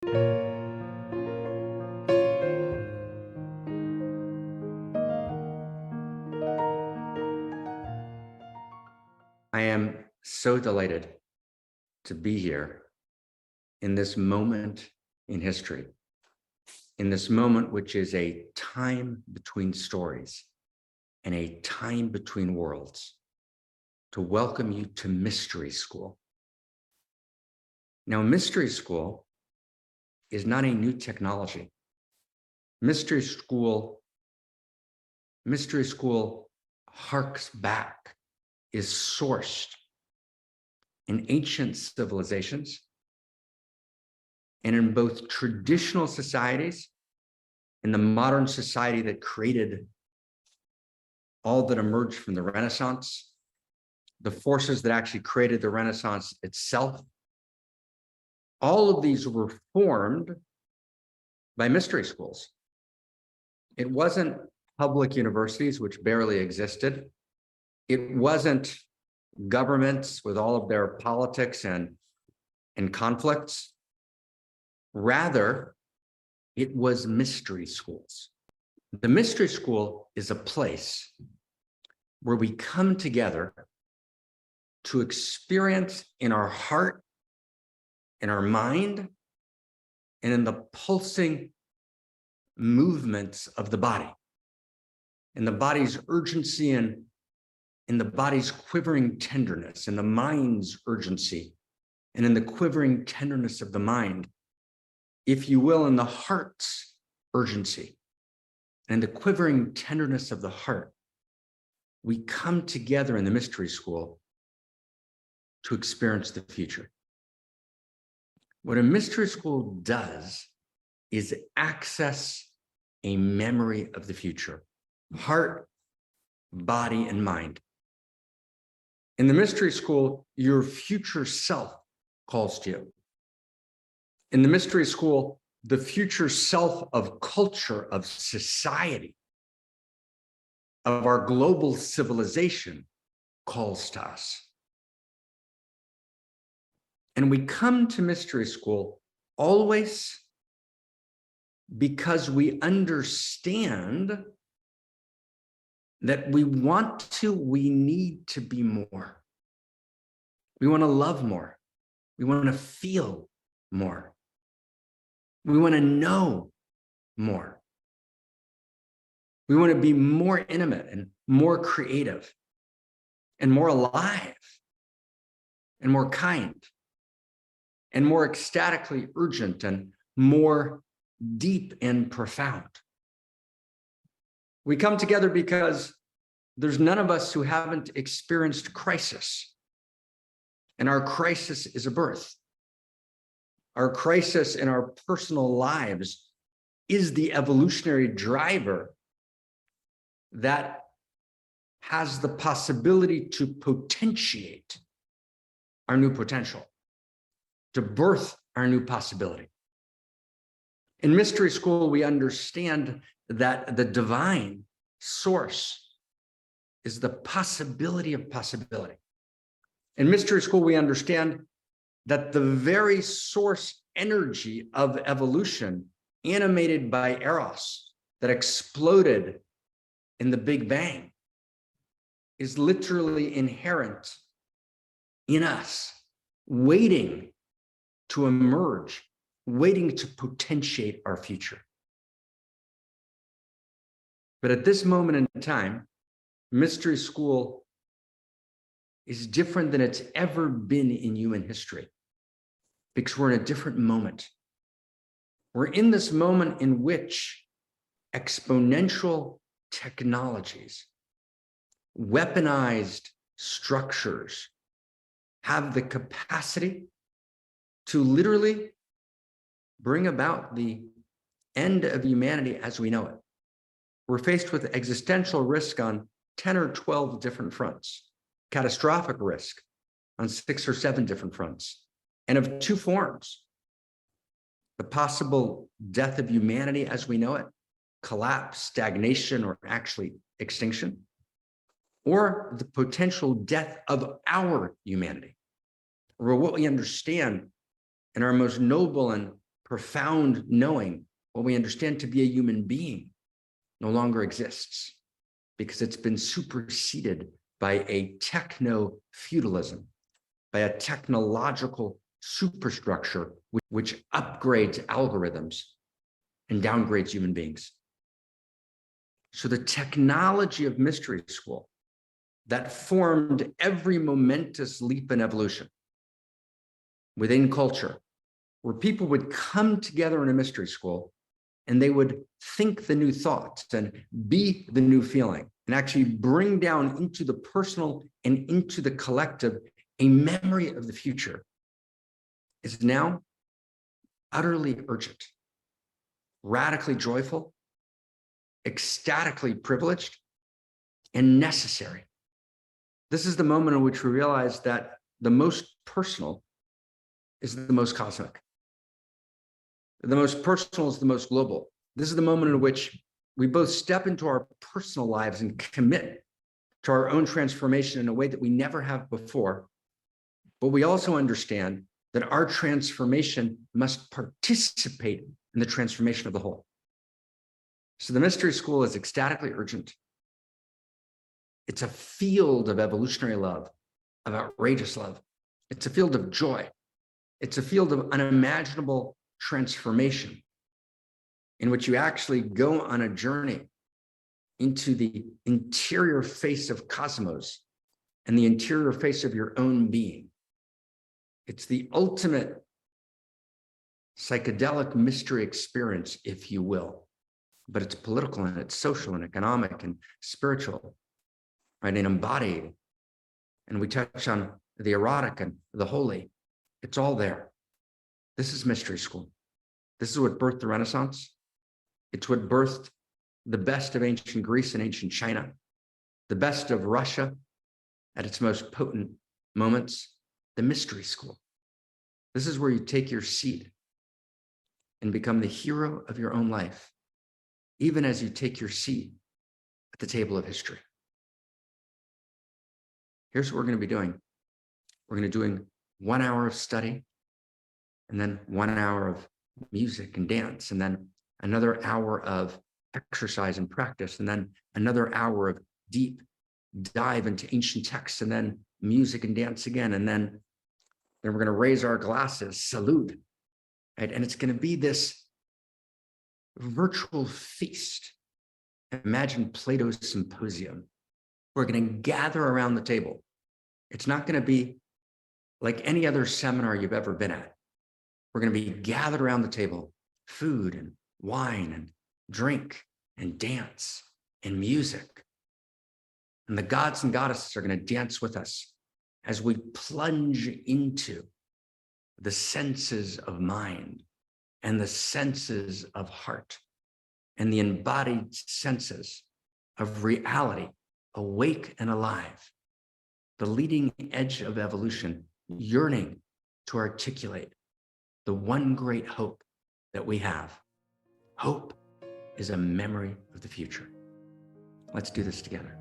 I am so delighted to be here in this moment in history, in this moment which is a time between stories and a time between worlds, to welcome you to Mystery School. Now, Mystery School is not a new technology. Mystery School harks back, is sourced in ancient civilizations and in both traditional societies, in the modern society that created all that emerged from the Renaissance, the forces that actually created the Renaissance itself. All of these were formed by mystery schools. It wasn't public universities, which barely existed. It wasn't governments with all of their politics and conflicts. Rather, it was mystery schools. The mystery school is a place where we come together to experience in our heart, in our mind, and in the pulsing movements of the body, in the body's urgency and in the body's quivering tenderness, in the mind's urgency, and in the quivering tenderness of the mind, if you will, in the heart's urgency, and the quivering tenderness of the heart, we come together in the mystery school to experience the future. What a mystery school does is access a memory of the future, heart, body, and mind. In the mystery school, your future self calls to you. In the mystery school, the future self of culture, of society, of our global civilization calls to us. And we come to mystery school always because we understand that we need to be more. We want to love more. We want to feel more. We want to know more. We want to be more intimate and more creative and more alive and more kind and more ecstatically urgent and more deep and profound. We come together because there's none of us who haven't experienced crisis. And our crisis is a birth. Our crisis in our personal lives is the evolutionary driver that has the possibility to potentiate our new potential, to birth our new possibility. In mystery school, we understand that the divine source is the possibility of possibility. In mystery school, we understand that the very source energy of evolution, animated by Eros, that exploded in the Big Bang, is literally inherent in us, waiting to emerge, waiting to potentiate our future. But at this moment in time, mystery school is different than it's ever been in human history, because we're in a different moment. We're in this moment in which exponential technologies, weaponized structures have the capacity to literally bring about the end of humanity as we know it. We're faced with existential risk on 10 or 12 different fronts, catastrophic risk on 6 or 7 different fronts, and of 2 forms: the possible death of humanity as we know it, collapse, stagnation, or actually extinction, or the potential death of our humanity, or what we understand in our most noble and profound knowing, what we understand to be a human being, no longer exists because it's been superseded by a techno-feudalism, by a technological superstructure which upgrades algorithms and downgrades human beings. So the technology of Mystery School that formed every momentous leap in evolution within culture, where people would come together in a mystery school and they would think the new thoughts and be the new feeling and actually bring down into the personal and into the collective a memory of the future, is now utterly urgent, radically joyful, ecstatically privileged, and necessary. This is the moment in which we realize that the most personal is the most cosmic. The most personal is the most global. This is the moment in which we both step into our personal lives and commit to our own transformation in a way that we never have before. But we also understand that our transformation must participate in the transformation of the whole. So the Mystery School is ecstatically urgent. It's a field of evolutionary love, of outrageous love. It's a field of joy. It's a field of unimaginable transformation in which you actually go on a journey into the interior face of cosmos and the interior face of your own being. It's the ultimate psychedelic mystery experience, if you will, but it's political and it's social and economic and spiritual, right, and embodied. And we touch on the erotic and the holy. It's all there. This is Mystery School. This is what birthed the Renaissance. It's what birthed the best of ancient Greece and ancient China, the best of Russia at its most potent moments, the Mystery School. This is where you take your seat and become the hero of your own life, even as you take your seat at the table of history. Here's what we're going to be doing. We're going to be doing 1 hour of study, and then 1 hour of music and dance, and then another hour of exercise and practice, and then another hour of deep dive into ancient texts, and then music and dance again, and then we're going to raise our glasses, salute, right? And it's going to be this virtual feast. Imagine Plato's symposium. We're going to gather around the table. It's not going to be like any other seminar you've ever been at. We're going to be gathered around the table, food and wine and drink and dance and music. And the gods and goddesses are going to dance with us as we plunge into the senses of mind and the senses of heart and the embodied senses of reality, awake and alive, the leading edge of evolution, yearning to articulate the one great hope that we have. Hope is a memory of the future. Let's do this together.